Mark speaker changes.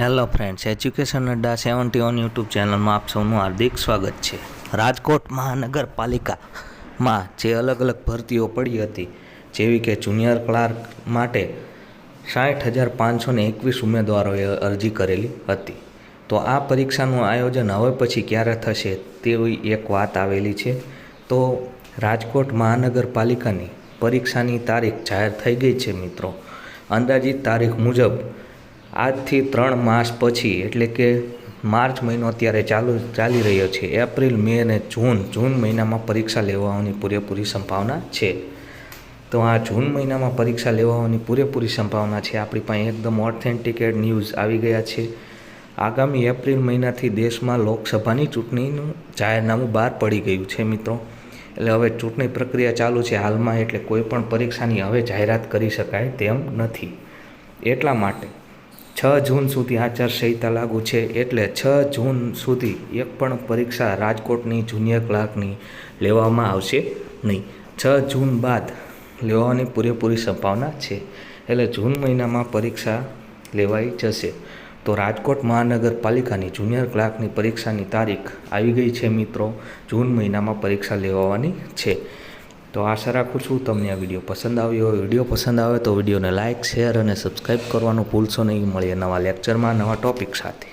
Speaker 1: Hello friends, education અડ્ડા 71 YouTube ચેનલમાં આપ સૌનું હાર્દિક સ્વાગત છે. રાજકોટ મહાનગરપાલિકામાં જે અલગ અલગ ભરતીઓ પડી હતી, જેવી કે જુનિયર ક્લાર્ક માટે 60,521 ઉમેદવારોએ અરજી કરેલી હતી. તો આ પરીક્ષાનું આયોજન હવે પછી ક્યારે થશે તેવી એક વાત આવેલી છે. તો રાજકોટ મહાનગરપાલિકાની પરીક્ષાની તારીખ જાહેર થઈ ગઈ છે મિત્રો. અંદાજિત તારીખ મુજબ આજથી 3 માસ પછી, એટલે કે માર્ચ મહિનો અત્યારે ચાલી રહ્યો છે, એપ્રિલ, મે અને જૂન મહિનામાં પરીક્ષા લેવાની પૂરેપૂરી સંભાવના છે. તો આ જૂન મહિનામાં પરીક્ષા લેવાની પૂરેપૂરી સંભાવના છે. આપણી પાસે એકદમ ઓથેન્ટિકેટ ન્યૂઝ આવી ગયા છે. આગામી એપ્રિલ મહિનાથી દેશમાં લોકસભાની ચૂંટણીનું જાહેરનામું બહાર પડી ગયું છે મિત્રો. એટલે હવે ચૂંટણી પ્રક્રિયા ચાલુ છે હાલમાં, એટલે કોઈ પણ પરીક્ષાની હવે જાહેરાત કરી શકાય તેમ નથી. એટલા માટે 6 જૂન સુધી આચારસંહિતા લાગુ છે. એટલે 6 જૂન સુધી એક પણ પરીક્ષા રાજકોટની જુનિયર ક્લાર્કની લેવામાં આવશે નહીં. 6 જૂન બાદ લેવાની પૂરેપૂરી સંભાવના છે. એટલે જૂન મહિનામાં પરીક્ષા લેવાઈ જશે. તો રાજકોટ મહાનગરપાલિકાની જુનિયર ક્લાર્કની પરીક્ષાની તારીખ આવી ગઈ છે મિત્રો. જૂન મહિનામાં પરીક્ષા લેવાની છે. તો આશા રાખું છું તમને આ વિડીયો પસંદ આવ્યો હોય. વિડીયો પસંદ આવે તો વિડીયોને લાઇક, શેર અને સબસ્ક્રાઈબ કરવાનું ભૂલશો નહીં. મળીએ નવા લેક્ચરમાં નવા ટૉપિક સાથે.